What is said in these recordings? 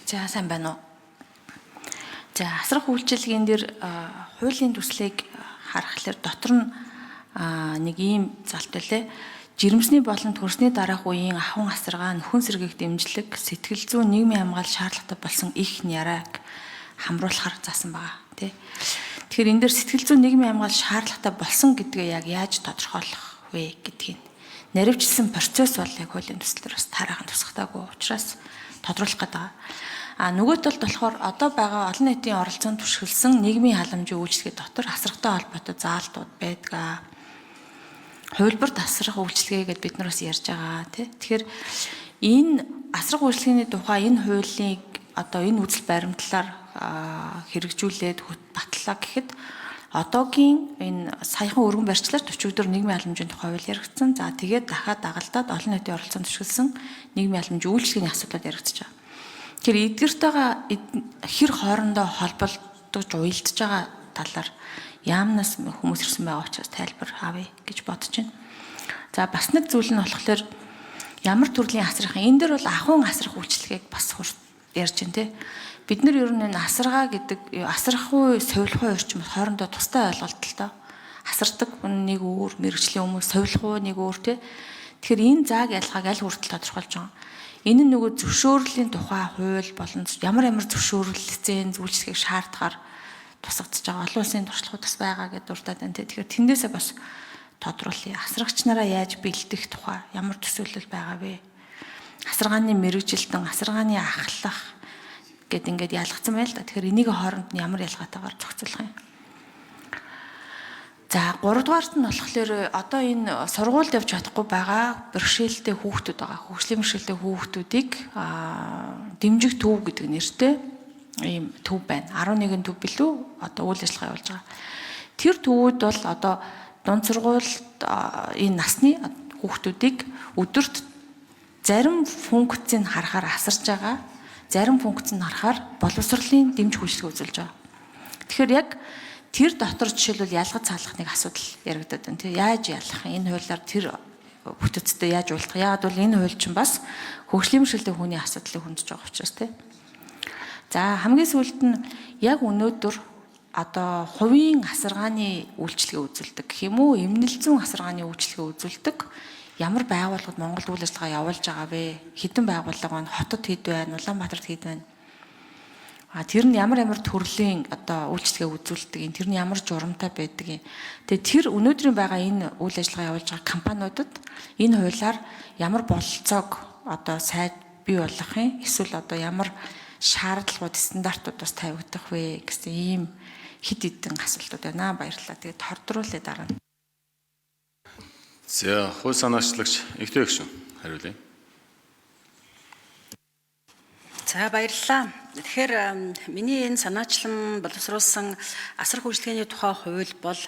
За сайн байна уу. За асрах үйлчилгээнд дэр хуулийн төслийг харахаар дотор нь нэг ийм залт байлээ. Жирэмсний болон төрсний дараах үеийн ахуйн асаргаа нөхөн сэргийг дэмжлэг сэтгэл зүйн нийгмийн хамгаалал шаардлагатай болсон их нярааг хамруулахар заасан байгаа тий. Тэгэхээр энэ дэр сэтгэл зүйн нийгмийн хамгаалал шаардлагатай болсон гэдгээ яг яаж тодорхойлох вэ гэдгийг наривчлсан процесс бол яг хуулийн төслөөр бас таараахан тусгатаагүй учраас тодруулах гэдэг. Нөгөө талд болохоор одоо байгаа олон нийтийн оролцоонд түшиглсэн нийгмийн халамжийн үйлчлэгээ дотор асрахтай холбоотой заалтууд байдаг. Хувилбарт асрах үйлчлэгээ гэдээ бид нар бас ярьж байгаа тий. Тэгэхээр энэ асрах үйлчлэгээний тухай энэ хуулийг одоо энэ үзэл баримтлалаар хэрэгжүүлээд батлаа гэхэд одоогийн энэ саяхан өргөн барьцлаар 40 өдөр нийгмийн халамжийн тухай хууль яригдсан. За тэгээд дахиад дагалдаад олон нийтийн оролцоонд түшиглсэн нийгмийн халамжийн үйлчлэгээний асуудлууд яригдчихэж байгаа. Тэгэхээр эдгэртэйгээ хэр хоорондоо холбогдож уялдж байгаа талаар яамнаас хүмүүс ирсэн байгаа учраас тайлбар авъя гэж бодож байна. За бас нэг зүйл нь болохоор ямар төрлийн асрах энэ дэр бол ахуйн асрах үйлчлэгийг бас ярьж байна те. Бид нар ер нь энэ асаргаа гэдэг асрахгүй сувилахгүй орчим хоорондоо тустай ойлголт л доо. Асардаг нэг өөр мэрэгжлийн хүмүүс сувилахгүй нэг өөр те. Тэгэхээр энэ зааг ялгааг аль хүртэл тодорхойлж байгаа. Энэ нь нөгөө зөвшөөрлийн тухай хууль болон ямар зөвшөөрөл лиценз үйлчлэгийг шаардахаар тусгацж байгаа олон улсын туршлагууд бас байгаа гэдээ дурдаад байна. Тэгэхээр тэндээсээ бас тодруулъя. Асрагч нараа яаж бэлдэх тухай ямар төсөөлөл байгаа вэ? Асаргааны мэрэгжилтэн, асаргааны ахлах гэд ингээд ялгцсан байл та. Тэгэхээр энийг хооронд нь ямар ялгаатайгаар зохицуулах юм? За 3 дугаарт нь болохоор одоо энэ сургуульд явж чадахгүй байгаа бэрхшээлтэй хүүхдүүд байгаа. Хөгжлийн бэрхшээлтэй хүүхдүүдийг дэмжих төв гэдэг нэртэй ийм төв байна. 11 төв билүү одоо үйл ажиллагаа явуулж байгаа. Тэр төвүүд бол одоо дунд сургуульд энэ насны хүүхдүүдийг өдөрт зарим функцийг харахаар асарж байгаа. Зарим функцийг харахаар боловсролын дэмжих үйлчлэг үзүүлж байгаа. Тэгэхээр яг тэр дотор жишээлбэл ялгаж цаалах нэг асуудал яригадаад байна. Тэгээ яаж ялах юм? Энэ хуулиар тэр бүтэцтэй яаж уулзах? Яагаад бол энэ хууль чинь бас хөгжлийн бэрхшээлтэй хүний асуудлыг хөндөж байгаа учраас тийм. За хамгийн сүүлд нь яг өнөөдөр одоо хувийн асаргааны үйлчлэгээ үзүүлдэг гэх юм уу? Эмнэлзэн асаргааны үйлчлэгээ үзүүлдэг ямар байгууллагууд Монголд үйл ажиллагаа явуулж байгаа вэ? Хэдэн байгууллага байна? Хотод хэд байна? Улаанбаатарт хэд байна? Тэр нь ямар төрлийн одоо үйлчлэгээ үзүүлдэг юм, тэр нь ямар журамтай байдаг юм. Тэгээ тэр өнөөдрийн байгаа энэ үйл ажиллагаа явуулж байгаа компаниудад энэ хуулиар ямар бололцоог одоо сайд бий болгох юм, эсвэл одоо ямар шаардлагууд, стандартууд бас тавигдах вэ гэсэн ийм хэд хэдэн асуултууд байна. Баярлалаа. Тэгээ тордруулъя дараа нь. За, хууль санаачлагч Игтэй гүшүүн хариулъя. За баярлалаа. Тэгэхээр миний энэ санаачлан боловсруулсан асрах үйлчилгээний тухай хууль бол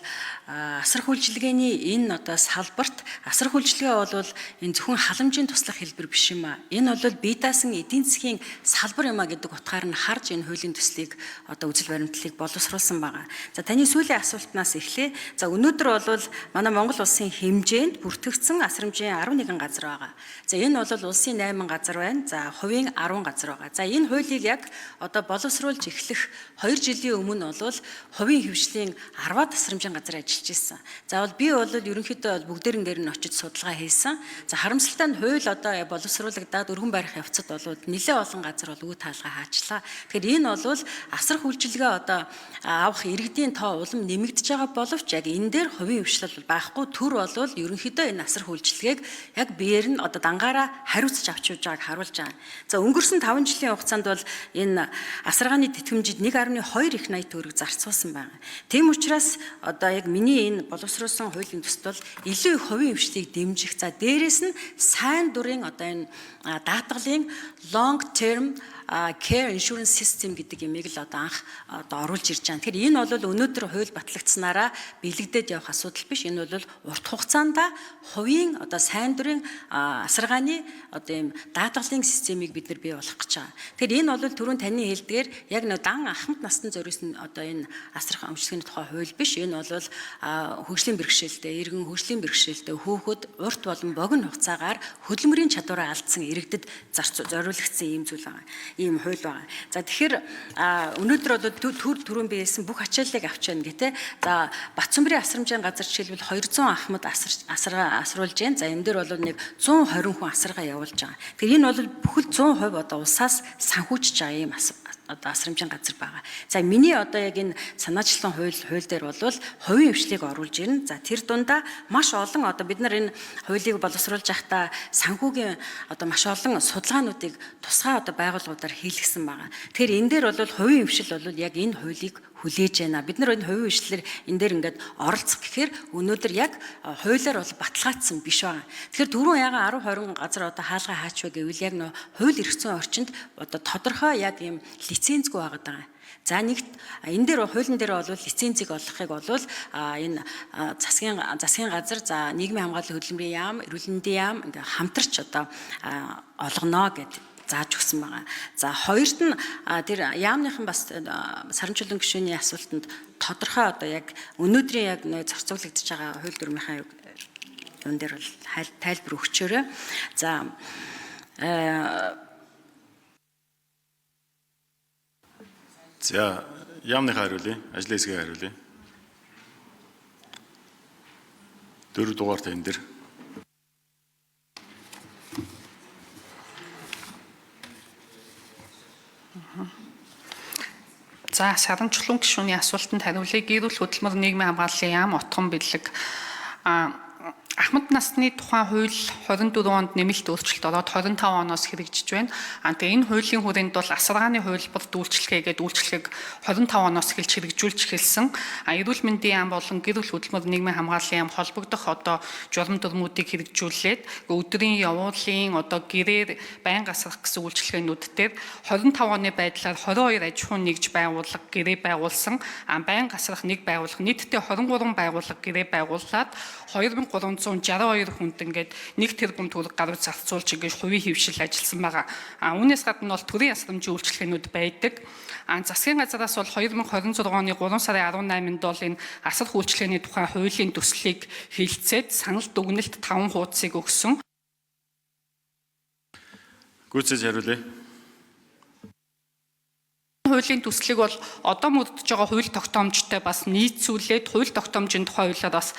асрах үйлчилгээний энэ одоо салбарт асрах үйлчилгээ бол энэ зөвхөн халамжийн туслах хэлбэр биш юм а. Энэ бол бие даасан эдийн засгийн салбар юм а гэдэг утгаар нь харж энэ хуулийн төслийг одоо үзэл баримтлалыг боловсруулсан байгаа. За таны сүүлийн асуултнаас эхлэе. За өнөөдөр бол манай Монгол улсын хэмжээнд бүртгэгдсэн асрамжийн 11 газар байгаа. За энэ бол улсын 8 газар байна. За хувийн 10 газар байгаа. За энэ хуулийг яг одоо боловсруулж эхлэх 2 жилийн өмнө бол хувийн хвшлийн 10 тасрамжийн газар ажиллаж ирсэн. За бол би бол ерөнхийдөө бүгдээрэн дээр нь очиж судалгаа хийсэн. За харамсалтай нь хууль одоо боловсруулагдаад өргөн барих явцад бол нэлээд олон газар үе таалгаа хаачлаа. Тэгэхээр энэ бол асрах үйлчилгээ одоо авах иргэдийн тоо улам нэмэгдэж байгаа боловч яг энэ дээр хувийн хвшлэл байхгүй төр бол ерөнхийдөө энэ асрах үйлчилгээг яг биеэр нь одоо дангаараа хариуцж авч явж байгааг харуулж байгаа. За өнгөрсөн 5 жилийн хугацаанд бол энэ асаргааны тэтгэмжид 1.2 их 80 төгрөг зарцуулсан байна. Тийм учраас одоо яг миний энэ боловсруулсан хуулийн төсөл бол илүү их хувийн хвшлийг дэмжих. За дээрэс нь сайн дурын одоо энэ даатгалын long term care insurance system гэдэг юмыг л одоо анх одоо оруулж ирж байгаа. Тэгэхээр энэ бол өнөөдөр хууль батлагдсанараа бэлэгдээд явах асуудал биш. Энэ бол урт хугацаанд хувийн одоо сайн дурын асаргааны одоо ийм даатгалын системийг бид нар бий болгох гэж байгаа. Тэгэхээр энэ бол түрүүн таны хэлдгээр яг нэг дан ахмад настан зориулсан одоо энэ асрах амжилтны тухай хууль биш. Энэ бол хөгжлийн бэрхшээлтэй, иргэн хөгжлийн бэрхшээлтэй хүүхэд урт болон богино хугацаагаар хөдөлмөрийн чадвараа алдсан иргэдэд зориулагдсан ийм зүйл байна. ийм хууль байгаа. За тэгэхээр өнөөдөр бол түрүүн биесэн бүх ачааллыг авч байна гэх тээ. За Батцамбарын асрамжийн газар жишээлбэл 200 ахмад асруулж байна. За энэ дээр бол нэг 120 хүн асаргаа явуулж байгаа. Тэгэхээр энэ бол бүхэл 100% одоо улсаас санхүүжиж байгаа ийм одоо асрамжийн газар байгаа. За миний одоо яг энэ санаачлалын хууль дээр бол хувийн хвшлийг оруулж ирнэ. За тэр дундаа маш олон одоо бид нар энэ хуулийг боловсруулж байхдаа санхүүгийн одоо маш олон судалгаануудыг тусгай одоо байгууллагуудаар хийлгэсэн байгаа. Тэгэхээр энэ дээр бол хувийн хвшил бол яг энэ хуулийг хүлээж байна. Бид нар энэ хувийн хвшлэр энэ дээр ингээд оролцох гэхээр өнөөдөр яг хуулиар бол баталгаажсан биш байгаа. Тэгэхээр дөрөв яга 10 20 газар одоо хаалгаа хаач вэ гэвэл яг нөө хууль эрх зүйн орчинд одоо тодорхой яг ийм лицензгүй байгаад байгаа. За нэгт энэ дээр хуулийн дээр бол лицензийг олгохыг бол энэ засгийн газар за нийгмийн хамгааллын хөдөлмөрийн яам, эрүүл мэндийн яам ингээ хамтарч одоо олгоно гэдэг зааж өгсөн байгаа. За хоёрт нь тэр яамныхан бас саран чулуун гишүүний асуултанд тодорхой одоо яг өнөөдрийн яг зарцуулагдж байгаа хууль дүрмийнхаа юун дээр бол тайлбар өгчөөрэй. За яамныхаа хариулъя. Ажлын хэсгийн хариулъя. 4 дугаар тань дээр. За саран чулуун гишүүний асуултанд хариулъя. Гэрүүл хөдөлмөр нийгмийн хамгааллын яам отгон бэлэг Ахмад насны тухайн хууль 24 онд нэмэлт өөрчлөлт ороод 25 оноос хэрэгжиж байна. Тэгээ энэ хуулийн хүрээнд бол асаргааны хувилбарт үйлчлэгээ гэдэг үйлчлэгийг 25 оноос эхэлж хэрэгжүүлж эхэлсэн. Эрүүл мэндийн яам болон гэр бүл хөдөлмөр нийгмийн хамгааллын яам холбогдох одоо журам дүрмүүдийг хэрэгжүүлээд өдрийн явуулын одоо гэрээр байнга асрах гэсэн үйлчлэгээнүүд дээр 25 оны байдлаар 22 аж ахуйн нэгж байгууллага гэрээ байгуулсан. Байнга асрах нэг байгууллага нийтдээ 23 байгууллага гэрээ байгуулад 2362 хүнд ингээд 1 тэрбум төгрөг гаруй зарцуулж ингээд хувийн хөвшил ажилласан байгаа. Үүнээс гадна бол төрийн ясрамжийн үйлчлэгээнүүд байдаг. Засгийн газараас бол 2026 оны 3 сарын 18-нд бол энэ асар үйлчлэгээний тухай хуулийн төслийг хэлэлцээд санал дүгнэлт 5 хуудсыг өгсөн. Гүйцэж хариулъя. Хуулийн төслийг бол одоо мөрдөж байгаа хууль тогтоомжтой бас нийцүүлээд хууль тогтоомжийн тухай хуулиар бас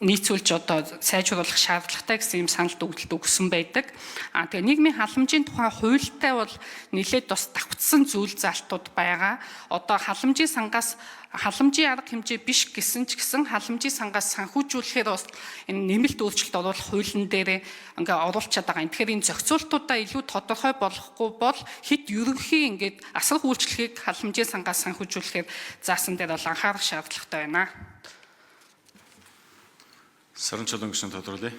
нийцүүлж одоо сайжруулах шаардлагатай гэсэн юм санал дүгнэлт өгсөн байдаг. Тэгээ нийгмийн халамжийн тухай хуультай бол нэлээд бас давтсан зүйл залтууд байгаа. Одоо халамжийн сангаас халамжийн арга хэмжээ биш гэсэн ч гэсэн халамжийн сангаас санхүүжүүлэхээр бас энэ нэмэлт өөрчлөлт оруулах хуулийн дээр ингээ оруулчаад байгаа. Тэгэхээр энэ зохицуултуудаа илүү тодорхой болохгүй бол хэд ерөнхий ингээд асрах үйлчлэгийг халамжийн сангаас санхүүжүүлэхээр заасан дээр бол анхаарах шаардлагатай байна. Саран чулуун гишүүн тодруулъя.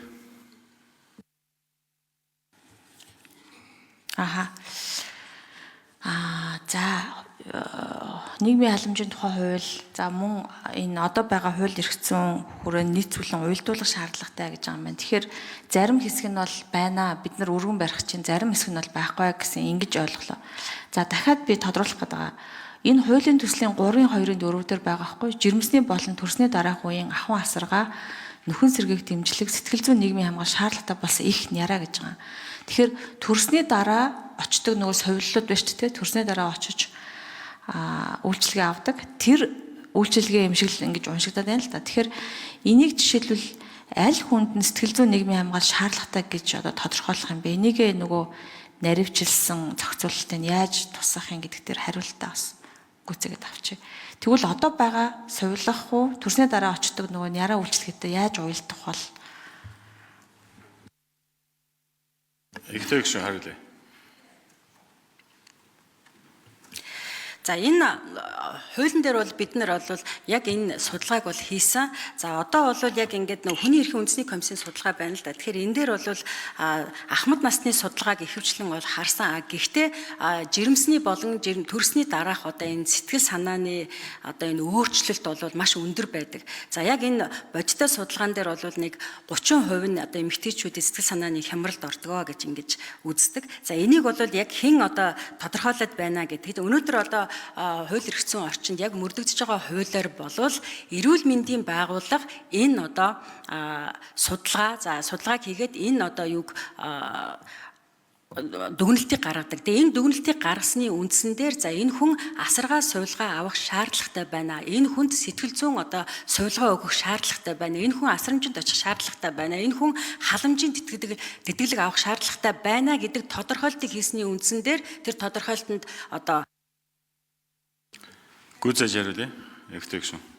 Нийгмийн халамжийн тухай хууль за мөн энэ одоо байгаа хууль эрх зүйн хүрээнд нийцүүлэн уялдуулах шаардлагатай гэж байгаа юм байна. Тэгэхээр зарим хэсэг нь бол байна. Бид нар өргөн барих чинь зарим хэсэг нь бол байхгүй гэсэн ингэж ойлголоо. За дахиад би тодруулах гэдэг байгаа. Энэ хуулийн төслийн 3-2-ын 4 дээр байгаа хгүй жирэмсний болон төрсний дараах үеийн ахуйн асаргаа нөхөн сэргээх дэмжлэг сэтгэл зүйн нийгмийн хамгаалалт шаардлагатай болсон их няра гэж байгаа. Тэгэхээр төрсний дараа очдог нөгөө совиллууд байна шүү дээ. Төрсний дараа очиж үйлчлэгээ авдаг. Тэр үйлчлэгээ юм шиг л ингэж уншигдаад байна л да. Тэгэхээр энийг жишээлбэл аль хүнд нь сэтгэл зүйн нийгмийн хамгаалалт шаардлагатай гэж одоо тодорхойлох юм бэ? Энийг нөгөө наривчилсан зохицуулалтыг яаж тусах юм гэдэг дээр хариултаа бас гүцээгээд авчиг. Тэгвэл одоо байгаа сувилах уу төрсний дараа очдог нөгөө яраа үйлчлэгээтэй яаж уялдах бол? Ихтэй гишүүн хариулъя. За энэ хуулийн дээр бол бид нар бол яг энэ судалгааг бол хийсэн. За одоо бол яг ингээд нөх хүний эрхийн үндэсний комиссийн судалгаа байна л да. Тэгэхээр энэ дээр бол ахмад насны судалгааг ихэвчлэн бол харсан. Гэхдээ жирэмсний болон төрсний дараах одоо энэ сэтгэл санааны одоо энэ өөрчлөлт бол маш өндөр байдаг. За яг энэ бодиттой судалгаан дээр бол нэг 30% нь одоо эмэгтэйчүүдийн сэтгэл санааны хямралд ордгоо гэж ингэж үздэг. За энийг бол яг хэн одоо тодорхойлоод байна гэдэг. Өнөөдөр одоо хууль эрх зүйн орчинд яг мөрдөгдөж байгаа хуулиар болвол эрүүл мэндийн байгууллага энэ одоо судалгааг хийгээд энэ одоо юг дүгнэлтийг гаргадаг. Тэгээ энэ дүгнэлтийг гаргасны үндсэн дээр за энэ хүн асаргаа сувилгаа авах шаардлагатай байна. Энэ хүнд сэтгэл зүйн сувилгаа өгөх шаардлагатай байна. Энэ хүн асрамжинд очих шаардлагатай байна. Энэ хүн халамжийн тэтгэлэг авах шаардлагатай байна гэдэг тодорхойлтыг хийсний үндсэн дээр тэр тодорхойлтод Гүйцээж хариулъя. Эгтэгшн.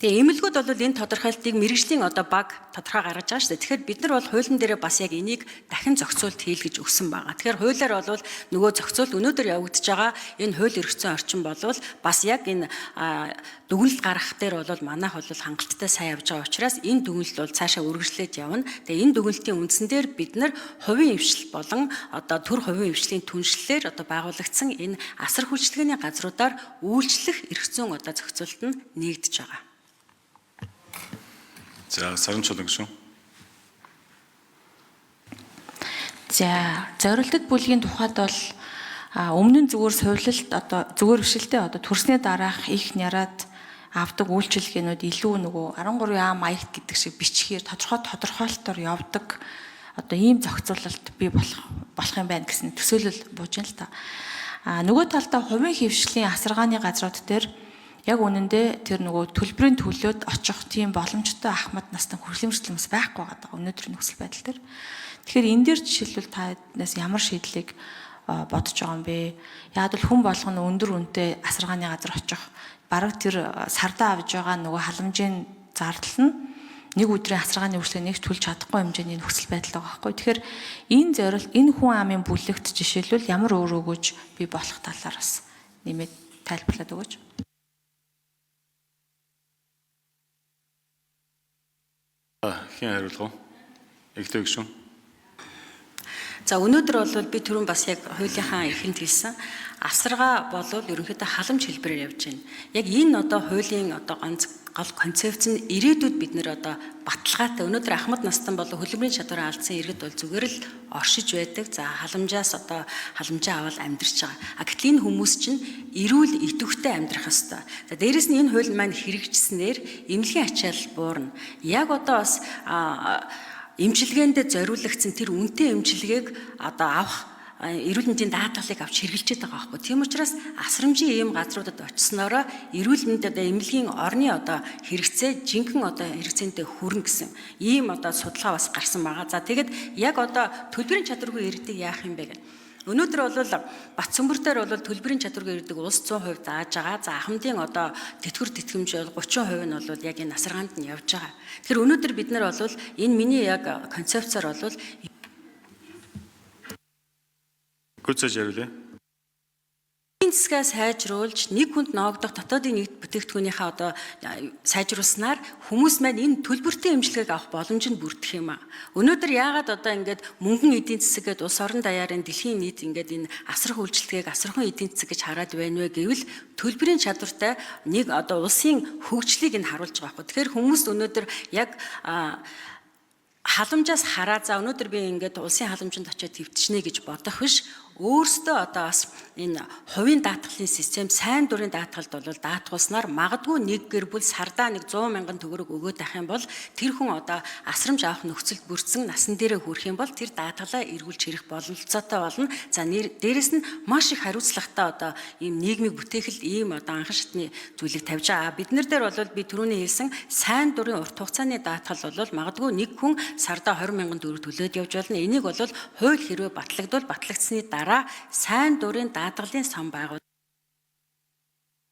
Тэгээ эмнэлгүүд бол энэ тодорхойлтыг мэрэгжлийн баг тодорхой гаргаж байгаа шүү дээ. Тэгэхээр бид нар бол хуулийн дээр бас яг энийг дахин зохицуулт хийлгэж өгсөн байгаа. Тэгэхээр хуулиар бол нөгөө зохицуулт өнөөдөр явагдаж байгаа энэ хууль эрх зүйн орчин болвол бас яг энэ дүгнэлт гаргах дээр бол манайх бол хангалттай сайн явж байгаа учраас энэ дүгнэлт бол цаашаа үргэлжлээд явна. Тэгээ энэ дүгнэлтийн үндсэн дээр бид нар хувийн эвшил болон төр хувийн эвшлийн түншлэлээр байгуулагдсан энэ асар хүчилгээний газруудаар үйлчлэх эрх зүйн зохицуулт нь нэгдэж байгаа. За Саран Чулуун. За зорилтод бүлгийн тухайд бол өмнө нь зүгээр сувилалт зүгээр бишэлтэй төрсний дараах их нараад авдаг үйлчилгээнүүд илүү нөгөө 13 А маягт гэдэг шиг бичгээр тодорхойлолтоор явдаг ийм зохицуулалт бий болох юм байна гэсэн төсөөлөл бууж байна л та. Нөгөө талдаа хувийн хөвшлийн асаргааны газрууд дээр яг үнэндээ тэр нөгөө төлбөрийн төлөөд очих тийм боломжтой ахмад настай хөргөлмөрчлөмс байхгүй байгаа өнөөдрийн нөхцөл байдал дээр. Тэгэхээр энэ дээр жишээлбэл танаас ямар шийдлийг бодож байгаа юм бэ? Яг л хүн болгоно өндөр үнэтэй асаргааны газар очих бараг тэр сардаа авж байгаа нөгөө халамжийн зардал нь нэг өдрийн асаргааны үйлчлэгийг төлж чадахгүй хэмжээний нөхцөл байдал байгаа байхгүй. Тэгэхээр энэ хүн амын бүлэгт жишээлбэл ямар өөр өгөөж бий болох талаар бас нэмээд тайлбарлаад өгөөч. Хэн хариулах вэ? Эгтэгшн. За өнөөдөр бол би түрүүн бас яг хуулийнхаа эхэнд хэлсэн асаргаа болвол ерөнхийдөө халамж хэлбэрээр явж байна. Яг энэ хуулийн ганц гол концепц нь ирээдүйд бид нэр баталгаатай өнөөдөр ахмад настан болон хөдөлмөрийн чадвараа алдсан иргэд бол зүгээр л оршиж байдаг. За халамжаас халамжаа аваад амьдрч байгаа. Гэтэл энэ хүмүүс чинь эрүүл идэвхтэй амьдрах ёстой. За дээрэс нь энэ хууль маань хэрэгжснээр эмнэлгийн ачаал буурна. Яг бас эмчилгээнд зориулагдсан тэр үнэтэй эмчилгээг авах эрүүл мэндийн даатгалыг авч хэрэгжилж байгаа байхгүй. Тийм учраас асрамжийн ийм газруудад очисноороо эрүүл мэндэд эмнэлгийн орны хэрэгцээ жинхэнэ хэрэгцээндээ хүрнэ гэсэн ийм судалгаа бас гарсан байгаа. За тэгэд яг төлбөрийн чадваргүй иргэдэг яах юм бэ гэх. Өнөөдөр бол Батцөмбөр дээр бол төлбөрийн чадваргүй иргэдэг улс 100% зааж байгаа. За ахмадын тэтгэвэр тэтгэмж 30% нь бол яг энэ асаргаанд нь явж байгаа. Тэгэхээр өнөөдөр бид нар бол энэ миний яг концепцоор бол Гүйцээж хариулъя. энэ засгаа сайжруулж нэг хүнд ноогдох дотоодын нийт бүтээгдэхүүнийхээ сайжруулснаар хүмүүс маань энэ төлбөртэй эмчилгээг авах боломж нь бүрдэх юм аа. Өнөөдөр яагаад ингээд мөнгөн эдийн засаг гэдээ улс орон даяарын дэлхийн нийт ингээд энэ асрах үйлчлэгийг асархан эдийн засаг гэж хараад байна вэ гэвэл төлбөрийн чадвартай нэг улсын хөгжлийг нь харуулж байгаа байхгүй. Тэгэхээр хүмүүс өнөөдөр яг халамжаас хараа за өнөөдөр би ингээд улсын халамжинд очиод твтчихнэ гэж бодох биш. Өөрсдөө бас энэ хувийн даатгалын систем сайн дурын даатгалд бол даатгуулснаар магадгүй нэг гэр бүл сардаа 100 мянган төгрөг өгөөд авах юм бол тэр хүн асрамж авах нөхцөлд бүрдсэн насан дээрээ хүрэх юм бол тэр даатгалаа эргүүлж хэрэх боломжтой болно. За дээрэс нь маш их хариуцлагатай ийм нийгмийг бүтээх ийм анхан шатны зүйлийг тавьж байгаа. Бид нар дээр бол би түрүүний хэлсэн сайн дурын урт хугацааны даатгал бол магадгүй нэг хүн сардаа 20 мянган төгрөг төлөөд явж болно. Энийг бол хууль хэрвээ батлагдвал батлагдсны дараа сайн дурын даатгалын сан байгуул